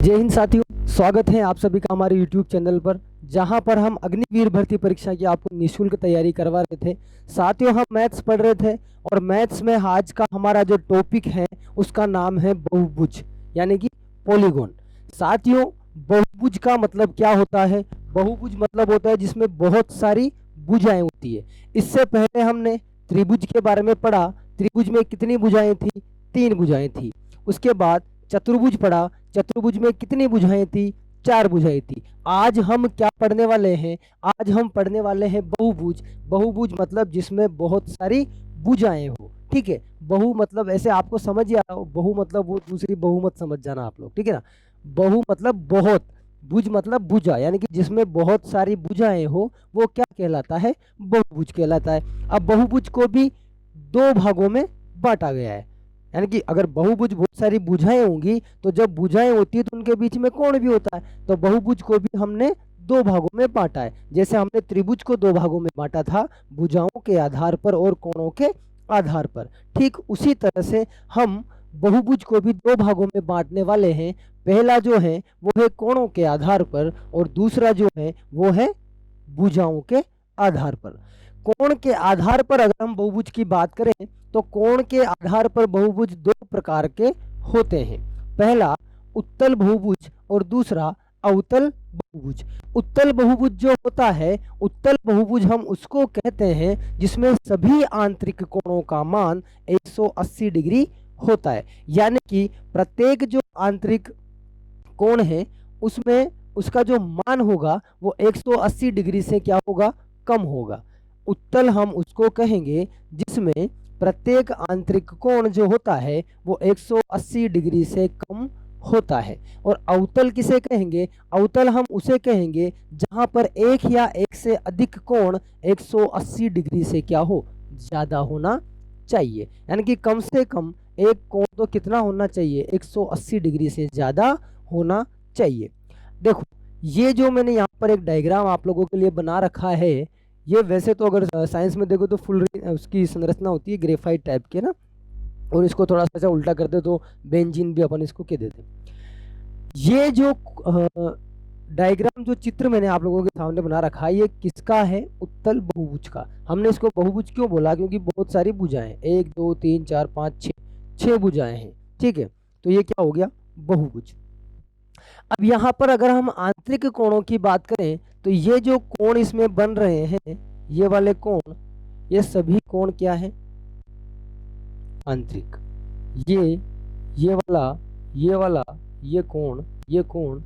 जय हिंद साथियों, स्वागत है आप सभी का हमारे YouTube चैनल पर, जहां पर हम अग्निवीर भर्ती परीक्षा की आपको निःशुल्क तैयारी करवा रहे थे। साथियों, हम मैथ्स पढ़ रहे थे और मैथ्स में आज का हमारा जो टॉपिक है उसका नाम है बहुभुज, यानी कि पॉलीगॉन। साथियों, बहुभुज का मतलब क्या होता है? बहुभुज मतलब होता है जिसमें बहुत सारी भुजाएं होती है। इससे पहले हमने त्रिभुज के बारे में पढ़ा। त्रिभुज में कितनी भुजाएं थी? 3 भुजाएं थी। उसके बाद चतुर्भुज पढ़ा। चतुर्भुज में कितनी भुजाएं थी? 4 भुजाएं थी। आज हम क्या पढ़ने वाले हैं? आज हम पढ़ने वाले हैं बहुभुज। बहुभुज मतलब जिसमें बहुत सारी भुजाएं हो। ठीक है, बहु मतलब ऐसे आपको समझ ही आ रहा हो, बहु मतलब वो दूसरी बहु मत समझ जाना आप लोग, ठीक है ना। बहु मतलब बहुत, भुज मतलब भुजा, यानी कि जिसमें बहुत सारी भुजाएं हो वो क्या कहलाता है? बहुभुज कहलाता है। अब बहुभुज को भी 2 भागों में बांटा गया है, यानी कि अगर बहुभुज बहुत सारी भुजाएं होंगी तो जब भुजाएं होती है तो उनके बीच में कोण भी होता है। तो बहुभुज को भी हमने 2 भागों में बांटा है। जैसे हमने त्रिभुज को 2 भागों में बांटा था, भुजाओं के आधार पर और कोणों के आधार पर, ठीक उसी तरह से हम बहुभुज को भी 2 भागों में बांटने वाले हैं। पहला जो है वो है कोणों के आधार पर और दूसरा जो है वो है भुजाओं के आधार पर। कोण के आधार पर अगर हम बहुभुज की बात करें तो कोण के आधार पर बहुभुज 2 प्रकार के होते हैं। पहला उत्तल बहुभुज और दूसरा अवतल बहुभुज। उत्तल बहुभुज जो होता है, उत्तल बहुभुज हम उसको कहते हैं जिसमें सभी आंतरिक कोणों का मान 180 डिग्री होता है, यानी कि प्रत्येक जो आंतरिक कोण है उसमें उसका जो मान होगा वो 180 डिग्री से क्या होगा? कम होगा। उत्तल हम उसको कहेंगे जिसमें प्रत्येक आंतरिक कोण जो होता है वो 180 डिग्री से कम होता है। और अवतल किसे कहेंगे? अवतल हम उसे कहेंगे जहां पर एक या एक से अधिक कोण 180 डिग्री से क्या हो? ज्यादा होना चाहिए, यानी कि कम से कम एक कोण तो कितना होना चाहिए? 180 डिग्री से ज्यादा होना चाहिए। देखो, ये जो मैंने यहाँ पर एक डायग्राम आप लोगों के लिए बना रखा है, ये वैसे तो अगर साइंस में देखो तो फुल उसकी संरचना होती है ग्रेफाइट टाइप के ना, और इसको थोड़ा सा उल्टा करते तो बेंजीन भी अपन इसको कह देते। ये जो डायग्राम, जो चित्र मैंने आप लोगों के सामने बना रखा है, ये किसका है? उत्तल बहुभुज का। हमने इसको बहुभुज क्यों बोला? क्योंकि बहुत सारी भुजाएं, 1 2 3 4 5 6 भुजाएं हैं। ठीक है, तो ये क्या हो गया? बहुभुज। अब यहाँ पर अगर हम आंतरिक कोणों की बात करें तो ये जो कोण इसमें बन रहे हैं, ये वाले कोण, ये सभी कोण क्या है? आंतरिक। ये वाला, ये वाला, ये कोण, ये कोण,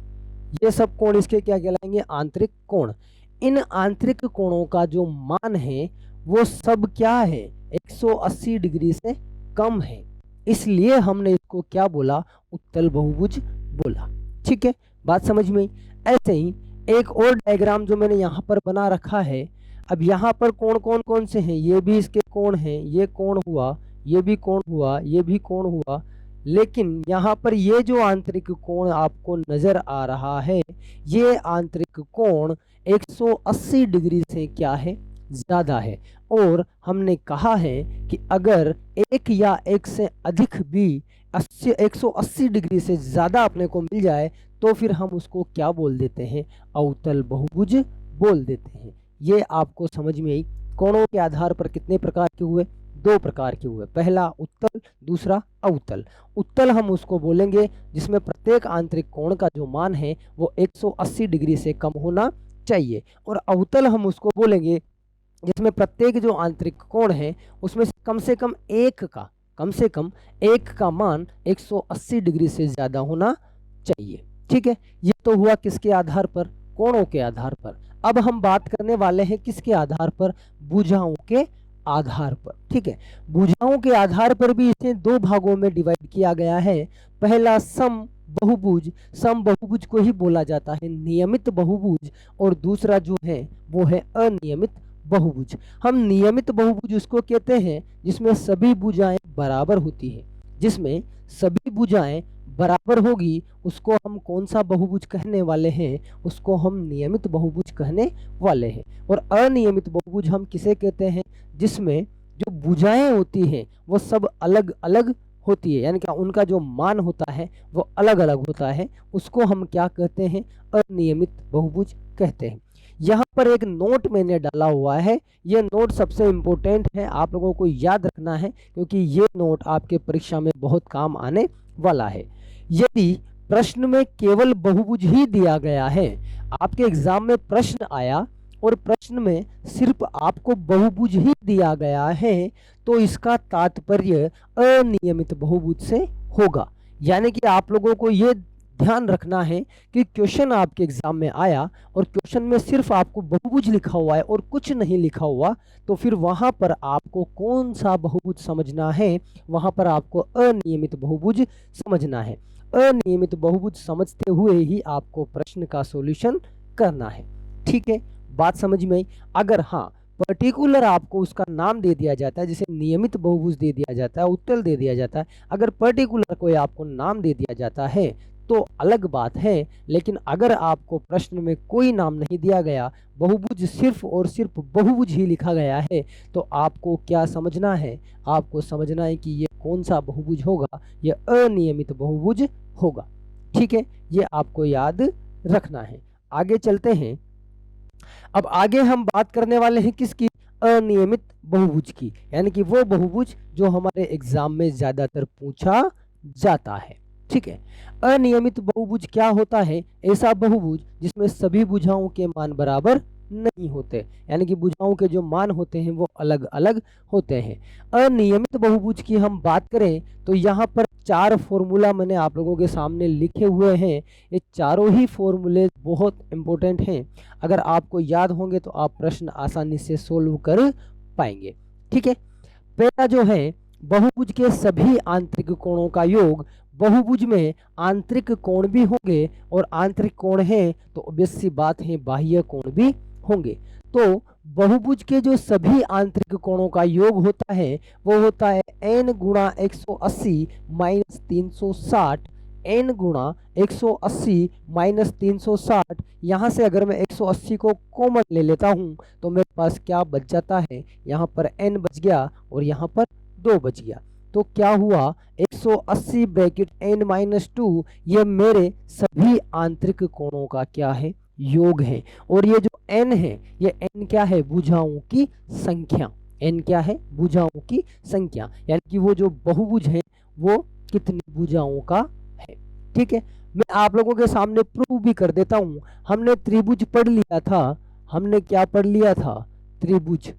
ये सब कोण इसके क्या कहलाएंगे? आंतरिक कोण। इन आंतरिक कोणों का जो मान है वो सब क्या है? 180 डिग्री से कम है। इसलिए हमने इसको क्या बोला? उत्तल बहुभुज बोला। ठीक है, बात समझ में आई? ऐसे ही एक और डायग्राम जो मैंने यहाँ पर बना रखा है। अब यहाँ पर कोण कौन कौन से हैं? ये भी इसके कोण हैं, ये कोण हुआ, ये भी कोण हुआ, ये भी कोण हुआ। लेकिन यहाँ पर ये जो आंतरिक कोण आपको नजर आ रहा है, ये आंतरिक कोण 180 डिग्री से क्या है? ज्यादा है। और हमने कहा है कि अगर एक या एक से अधिक भी 180 डिग्री से ज्यादा अपने को मिल जाए तो फिर हम उसको क्या बोल देते हैं? अवतल बहुभुज बोल देते हैं। ये आपको समझ में आई? कोणों के आधार पर कितने प्रकार के हुए? 2 प्रकार के हुए। पहला उत्तल, दूसरा अवतल। उत्तल हम उसको बोलेंगे जिसमें प्रत्येक आंतरिक कोण का जो मान है वो 180 डिग्री से कम होना चाहिए। और अवतल हम उसको बोलेंगे जिसमें प्रत्येक जो आंतरिक कोण है उसमें से कम एक का, कम से कम एक का मान 180 डिग्री से ज्यादा होना चाहिए। ठीक है, ये तो हुआ किसके आधार पर? कोणों के आधार पर। अब हम बात करने वाले हैं किसके आधार पर? भुजाओं के आधार पर। ठीक है, भुजाओं के आधार पर भी इसे 2 भागों में डिवाइड किया गया है। पहला सम बहुभुज, सम बहुभुज को ही बोला जाता है नियमित बहुभुज, और दूसरा जो है वो है अनियमित बहुभुज। हम नियमित बहुभुज उसको कहते हैं जिसमें सभी भुजाएं बराबर होती है। जिसमें सभी भुजाएं बराबर होगी उसको हम कौन सा बहुभुज कहने वाले हैं? उसको हम नियमित बहुभुज कहने वाले हैं। और अनियमित बहुभुज हम किसे कहते हैं? जिसमें जो भुजाएं होती हैं वो सब अलग अलग होती है, यानी कि उनका जो मान होता है वो अलग अलग होता है, उसको हम क्या कहते हैं, अनियमित बहुभुज कहते हैं। यहाँ पर एक नोट मैंने डाला हुआ है, ये नोट सबसे इम्पोर्टेंट है, आप लोगों को याद रखना है क्योंकि ये नोट आपके परीक्षा में बहुत काम आने वाला है। यदि प्रश्न में केवल बहुभुज ही दिया गया है, आपके एग्जाम में प्रश्न आया और प्रश्न में सिर्फ आपको बहुभुज ही दिया गया है, तो इसका तात्पर्य अनियमित बहुभुज से होगा। यानी कि आप लोगों को ये ध्यान रखना है कि क्वेश्चन आपके एग्जाम में आया और क्वेश्चन में सिर्फ आपको बहुभुज लिखा हुआ है और कुछ नहीं लिखा हुआ, तो फिर वहां पर आपको कौन सा बहुभुज समझना है, वहां पर आपको अनियमित बहुभुज समझना है। अनियमित बहुभुज समझते हुए ही आपको प्रश्न का सॉल्यूशन करना है। ठीक है, बात समझ में आई। अगर हाँ पर्टिकुलर आपको उसका नाम दे दिया जाता है, जैसे नियमित बहुभुज दे दिया जाता है, उत्तल दे दिया जाता है, अगर पर्टिकुलर कोई आपको नाम दे दिया जाता है तो अलग बात है। लेकिन अगर आपको प्रश्न में कोई नाम नहीं दिया गया, बहुभुज सिर्फ और सिर्फ बहुभुज ही लिखा गया है, तो आपको क्या समझना है, आपको समझना है कि ये कौन सा बहुभुज होगा, ये अनियमित बहुभुज होगा। ठीक है, ये आपको याद रखना है। आगे चलते हैं। अब आगे हम बात करने वाले हैं किसकी, अनियमित बहुभुज की, यानी कि वो बहुभुज जो हमारे एग्जाम में ज्यादातर पूछा जाता है। ठीक है, अनियमित बहुभुज क्या होता है, ऐसा बहुभुज जिसमें सभी भुजाओं के मान बराबर नहीं होते, यानी कि भुजाओं के जो मान होते हैं वो अलग अलग होते हैं। अनियमित बहुभुज की हम बात करें तो यहाँ पर 4 फॉर्मूला मैंने आप लोगों के सामने लिखे हुए हैं। ये चारों ही फॉर्मूले बहुत इंपॉर्टेंट हैं, अगर आपको याद होंगे तो आप प्रश्न आसानी से सोल्व कर पाएंगे। ठीक है, पहला जो है, बहुभुज के सभी आंतरिक कोणों का योग। बहुभुज में आंतरिक कोण भी होंगे और आंतरिक कोण है तो ऑब्वियस सी बात है बाह्य कोण भी होंगे। तो बहुभुज के जो सभी आंतरिक कोणों का योग होता है वो होता है n गुणा 180 माइनस 360, n गुणा 180 माइनस 360। यहाँ से अगर मैं 180 को कॉमन ले लेता हूँ तो मेरे पास क्या बच जाता है, यहाँ पर n बच गया और यहाँ पर 2 बच गया। तो क्या हुआ, 180 ब्रैकेट n माइनस 2, ये मेरे सभी आंतरिक कोणों का क्या है, योग है। और ये जो n है, ये n क्या है, भुजाओं की संख्या। n क्या है, भुजाओं की संख्या, यानी कि वो जो बहुभुज है वो कितनी भुजाओं का है। ठीक है, मैं आप लोगों के सामने प्रूव भी कर देता हूं। हमने त्रिभुज पढ़ लिया था, हमने क्या पढ़ लिया था, त्रिभुज।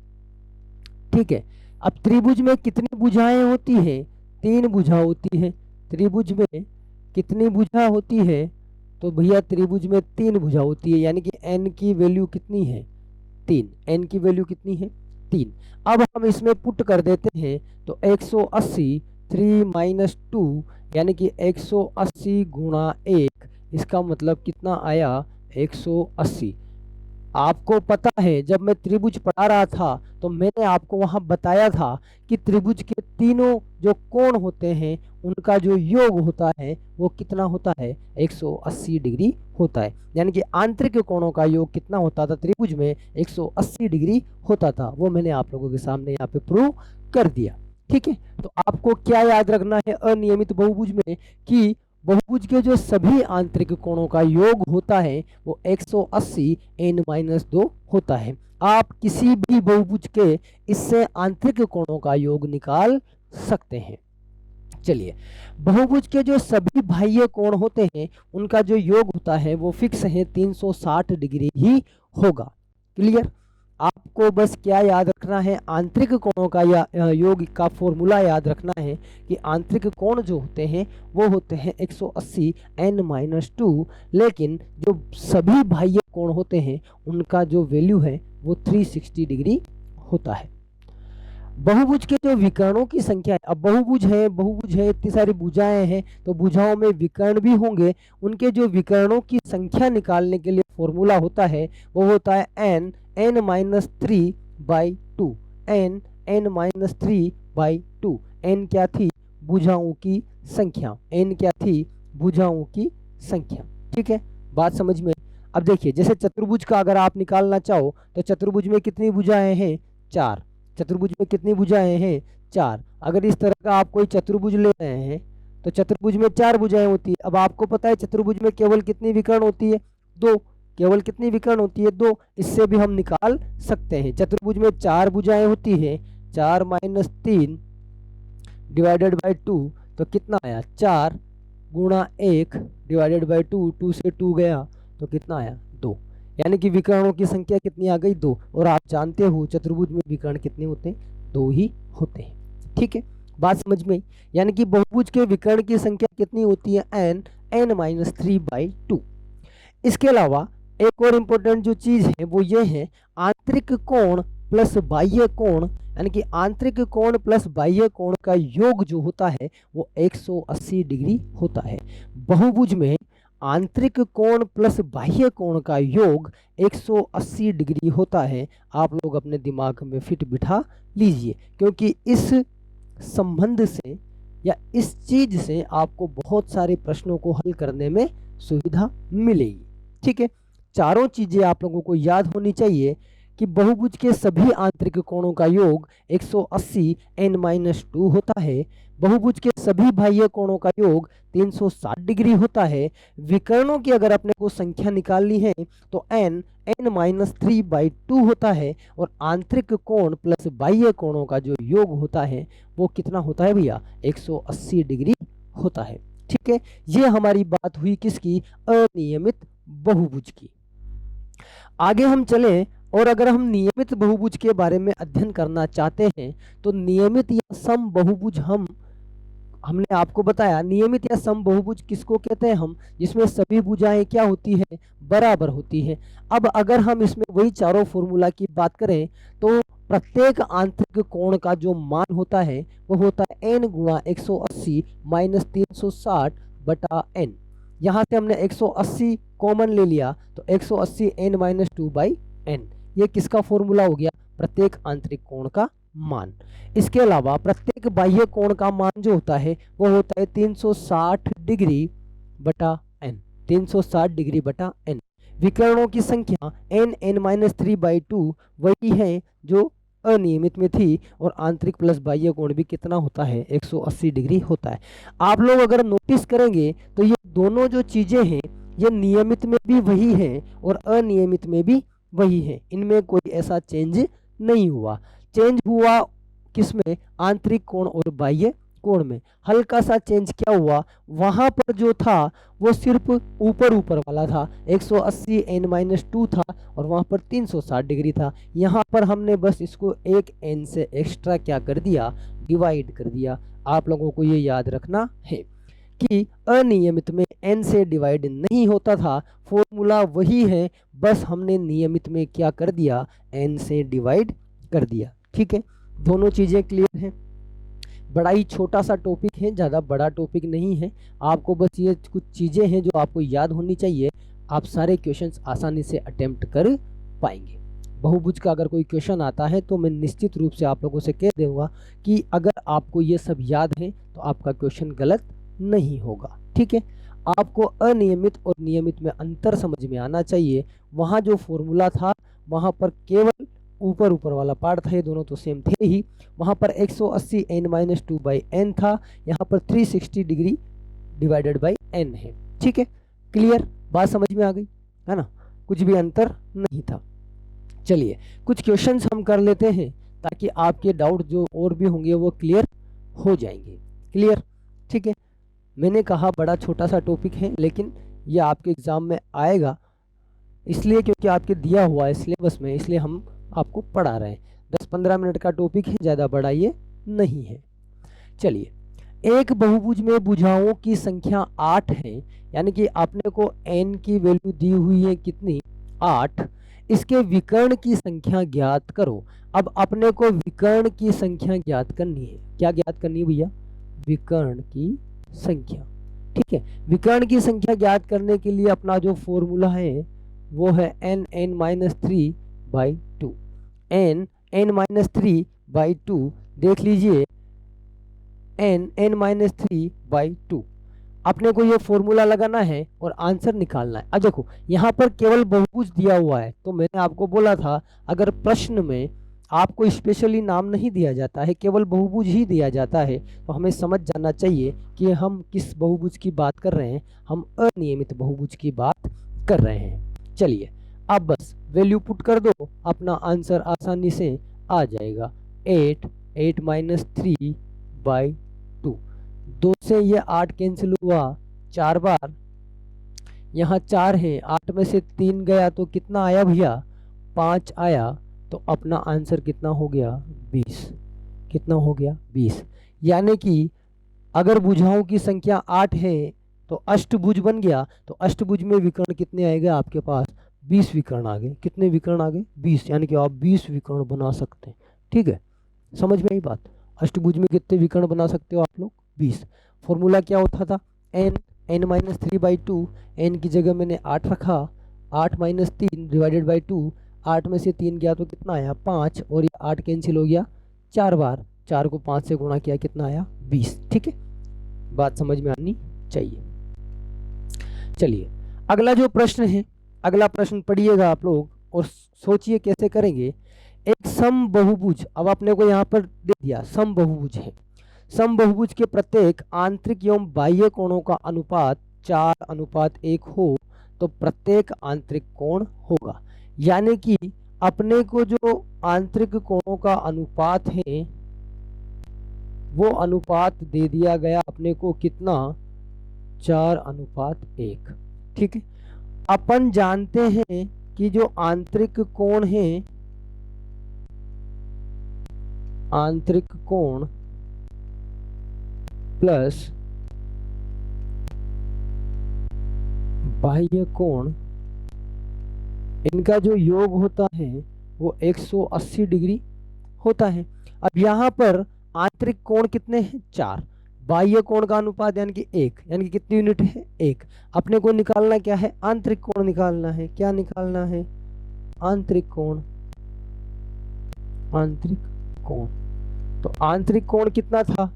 ठीक है, अब त्रिभुज में कितनी भुजाएं होती हैं, 3 भुजा होती है। त्रिभुज में कितनी भुजा होती है, तो भैया त्रिभुज में 3 भुजा होती है, यानी कि n की वैल्यू कितनी है, 3। n की वैल्यू कितनी है, 3। अब हम इसमें पुट कर देते हैं तो 180 3 माइनस 2, यानी कि 180 गुणा 1, इसका मतलब कितना आया, 180। आपको पता है जब मैं त्रिभुज पढ़ा रहा था तो मैंने आपको वहां बताया था कि त्रिभुज के तीनों जो कोण होते हैं उनका जो योग होता है वो कितना होता है, 180 डिग्री होता है। यानी कि आंतरिक कोणों का योग कितना होता था त्रिभुज में, 180 डिग्री होता था। वो मैंने आप लोगों के सामने यहाँ पे प्रूव कर दिया। ठीक है, तो आपको क्या याद रखना है अनियमित बहुभुज में, कि बहुभुज के जो सभी आंतरिक कोणों का योग होता है वो 180 n-2 होता है। आप किसी भी बहुभुज के इससे आंतरिक कोणों का योग निकाल सकते हैं। चलिए, बहुभुज के जो सभी बाह्य कोण होते हैं उनका जो योग होता है वो फिक्स है, 360 डिग्री ही होगा। क्लियर, आपको बस क्या याद रखना है, आंतरिक कोणों का या योग का फॉर्मूला याद रखना है कि आंतरिक कोण जो होते हैं वो होते हैं 180 n-2, लेकिन जो सभी बाह्य कोण होते हैं उनका जो वैल्यू है वो 360 डिग्री होता है। बहुभुज के जो विकर्णों की संख्या है, अब बहुभुज है, इतनी सारी भुजाएं हैं तो भुजाओं में विकर्ण भी होंगे। उनके जो विकर्णों की संख्या निकालने के लिए फॉर्मूला होता है वो होता है n-3/2, n-3/2। n क्या थी, भुजाओं की संख्या, n क्या थी, भुजाओं की संख्या। ठीक है, बात समझ में। अब देखिए, जैसे चतुर्भुज का अगर आप निकालना चाहो तो चतुर्भुज में कितनी भुजाएं हैं, 4। चतुर्भुज में कितनी भुजाएं हैं, 4। अगर इस तरह का आप कोई चतुर्भुज ले रहे हैं तो चतुर्भुज में 4 भुजाएं होती है। अब आपको पता है चतुर्भुज में केवल कितनी विकर्ण होती है? 2। केवल कितनी विकर्ण होती है? 2। इससे भी हम निकाल सकते हैं। चतुर्भुज में 4 भुजाएं होती है, 4 - 3 डिवाइडेड बाई 2, तो कितना आया? 4 गुणा 1 डिवाइडेड बाई 2, 2 से 2 गया तो कितना आया? 2। यानी कि विकर्णों की संख्या कितनी आ गई? 2। और आप जानते हो चतुर्भुज में विकर्ण कितने होते हैं? 2 ही होते हैं। ठीक है, बात समझ में आई? यानी कि बहुभुज के विकर्ण की संख्या कितनी होती है? n-3/2। इसके अलावा एक और इम्पोर्टेंट जो चीज है वो ये है, आंतरिक कोण प्लस बाह्य कोण, यानी कि आंतरिक कोण प्लस बाह्य कोण का योग जो होता है वो 180 डिग्री होता है। बहुभुज में आंतरिक कोण प्लस बाह्य कोण का योग 180 डिग्री होता है। आप लोग अपने दिमाग में फिट बिठा लीजिए, क्योंकि इस संबंध से या इस चीज से आपको बहुत सारे प्रश्नों को हल करने में सुविधा मिलेगी। ठीक है, चारों चीजें आप लोगों को याद होनी चाहिए कि बहुभुज के सभी आंतरिक कोणों का योग 180 n-2 होता है। बहुभुज के सभी बाह्य कोणों का योग 360 डिग्री होता है। विकर्णों की अगर अपने को संख्या निकालनी है तो n-3/2 होता है, और आंतरिक कोण प्लस बाह्य कोणों का जो योग होता है वो कितना होता है भैया? 180 डिग्री होता है। ठीक है, ये हमारी बात हुई किसकी? अनियमित बहुभुज की। आगे हम चलें, और अगर हम नियमित बहुभुज के बारे में अध्ययन करना चाहते हैं तो नियमित या सम बहुभुज हमने आपको बताया, नियमित या सम बहुभुज किसको कहते हैं हम? जिसमें सभी भुजाएं क्या होती है? बराबर होती है। अब अगर हम इसमें वही चारों फॉर्मूला की बात करें तो प्रत्येक आंतरिक कोण का जो मान होता है वो होता है n गुणा 180 माइनस 360/n। यहाँ से हमने 180 कॉमन ले लिया तो 180 n-2/n, ये किसका फॉर्मूला हो गया? प्रत्येक आंतरिक कोण का मान। इसके अलावा प्रत्येक बाह्य कोण का मान जो होता है वो होता है 360 डिग्री बटा n, 360 डिग्री बटा n। विकर्णों की संख्या n-3/2 वही है जो अनियमित में थी, और आंतरिक प्लस बाह्य कोण भी कितना होता है? 180 डिग्री होता है। आप लोग अगर नोटिस करेंगे तो ये दोनों जो चीजें हैं ये नियमित में भी वही है और अनियमित में भी वही है, इनमें कोई ऐसा चेंज नहीं हुआ। चेंज हुआ किसमें? आंतरिक कोण और बाह्य कोण में। हल्का सा चेंज क्या हुआ? वहां पर जो था वो सिर्फ ऊपर वाला था, 180 n-2 था, और वहां पर 360 डिग्री था। यहाँ पर हमने बस इसको एक n से एक्स्ट्रा क्या कर दिया? डिवाइड कर दिया। आप लोगों को ये याद रखना है कि अनियमित में n से डिवाइड नहीं होता था, फॉर्मूला वही है, बस हमने नियमित में क्या कर दिया? n से डिवाइड कर दिया। ठीक है, दोनों चीजें क्लियर हैं। बड़ा ही छोटा सा टॉपिक है, ज़्यादा बड़ा टॉपिक नहीं है। आपको बस ये कुछ चीज़ें हैं जो आपको याद होनी चाहिए, आप सारे क्वेश्चंस आसानी से अटेम्प्ट कर पाएंगे। बहुभुज का अगर कोई क्वेश्चन आता है तो मैं निश्चित रूप से आप लोगों से कह दूंगा कि अगर आपको ये सब याद है तो आपका क्वेश्चन गलत नहीं होगा। ठीक है, आपको अनियमित और नियमित में अंतर समझ में आना चाहिए। वहाँ जो फॉर्मूला था वहाँ पर केवल ऊपर वाला पार्ट था, ये दोनों तो सेम थे ही। वहाँ पर 180 n-2/n था, यहाँ पर 360 डिग्री डिवाइडेड बाई n है। ठीक है, क्लियर? बात समझ में आ गई है ना? कुछ भी अंतर नहीं था। चलिए कुछ क्वेश्चंस हम कर लेते हैं ताकि आपके डाउट जो और भी होंगे वो क्लियर हो जाएंगे। क्लियर? ठीक है, मैंने कहा बड़ा छोटा सा टॉपिक है, लेकिन ये आपके एग्जाम में आएगा इसलिए क्योंकि आपके दिया हुआ है सिलेबस में, इसलिए हम आपको पढ़ा रहे हैं। 10-15 मिनट का टॉपिक है, ज़्यादा बड़ा ये नहीं है। चलिए, एक बहुभुज में भुजाओं की संख्या 8 है, यानी कि आपने को n की वैल्यू दी हुई है कितनी? 8। इसके विकर्ण की संख्या ज्ञात करो। अब अपने को विकर्ण की संख्या ज्ञात करनी है। क्या ज्ञात करनी है भैया? विकर्ण की संख्या। ठीक है, विकर्ण की संख्या ज्ञात करने के लिए अपना जो फॉर्मूला है वो है n-3/2। n-3/2 देख लीजिए, n-3/2 अपने को ये फॉर्मूला लगाना है और आंसर निकालना है। अब देखो यहाँ पर केवल बहुभुज दिया हुआ है, तो मैंने आपको बोला था अगर प्रश्न में आपको स्पेशली नाम नहीं दिया जाता है, केवल बहुभुज ही दिया जाता है, तो हमें समझ जाना चाहिए कि हम किस बहुभुज की बात कर रहे हैं, हम अनियमित बहुभुज की बात कर रहे हैं। चलिए अब बस वैल्यू पुट कर दो, अपना आंसर आसानी से आ जाएगा। 8 माइनस 3/2, 2 से ये 8 कैंसिल हुआ 4 बार, यहाँ 4 है, 8 में से 3 गया तो कितना आया भैया, 5 आया, तो अपना आंसर कितना हो गया, 20। कितना हो गया, 20। यानी कि अगर भुजाओं की संख्या 8 है तो अष्टभुज बन गया, तो अष्टभुज में विकर्ण कितने आएंगे आपके पास, 20 विकर्ण आ गए। कितने विकर्ण आ गए, 20, यानी कि आप 20 विकर्ण बना सकते हैं। ठीक है, समझ में आई बात। अष्टभुज में कितने विकर्ण बना सकते हो आप लोग, 20। फॉर्मूला क्या होता था, n माइनस 3/2, n की जगह मैंने 8 रखा, 8 माइनस 3 डिवाइडेड बाई 2, 8 में से 3 गया तो कितना आया, 5, और ये 8 कैंसिल हो गया 4 बार, 4 को 5 से गुणा किया, कितना आया, 20। ठीक है, बात समझ में आनी चाहिए। चलिए अगला जो प्रश्न है, अगला प्रश्न पढ़िएगा आप लोग और सोचिए कैसे करेंगे। एक सम बहुभुज, अब आपने को यहाँ पर दे दिया सम बहुभुज है, सम बहुभुज के प्रत्येक आंतरिक एवं बाह्य कोणों का अनुपात 4:1 हो तो प्रत्येक आंतरिक कोण होगा। यानी कि अपने को जो आंतरिक कोणों का अनुपात है वो अनुपात दे दिया गया अपने को कितना, 4:1। ठीक है, अपन जानते हैं कि जो आंतरिक कोण है, आंतरिक कोण प्लस बाह्य कोण, इनका जो योग होता है वो 180 डिग्री होता है। अब यहाँ पर आंतरिक कोण कितने हैं, 4, बाह्य कोण का अनुपात यानी कि 1, यानी कि कितनी यूनिट है, 1। अपने को निकालना क्या है, आंतरिक कोण निकालना है। क्या निकालना है, आंतरिक कोण, आंतरिक कोण। तो आंतरिक कोण कितना था,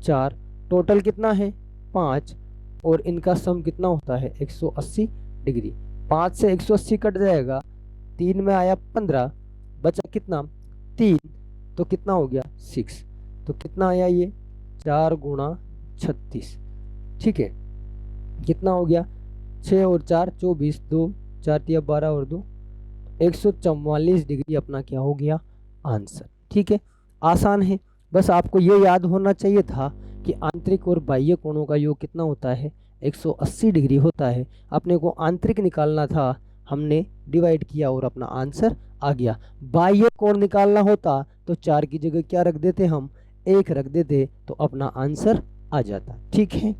4, टोटल कितना है, 5, और इनका सम कितना होता है, 180 डिग्री। 5 से 180 कट जाएगा, 3 में आया 15, बचा कितना, 3, तो कितना हो गया, 6। तो कितना आया ये, 4 गुणा 36। ठीक है, कितना हो गया, 6 और 4 24, 2 4 तिया 12 और 2 144 डिग्री अपना क्या हो गया, आंसर। ठीक है, आसान है, बस आपको ये याद होना चाहिए था कि आंतरिक और बाह्य कोणों का योग कितना होता है, 180 डिग्री होता है। अपने को आंतरिक निकालना था, हमने डिवाइड किया और अपना आंसर आ गया। बाह्य कोण निकालना होता तो 4 की जगह क्या रख देते हम, 1 रख देते, तो अपना आंसर आ जाता। ठीक है।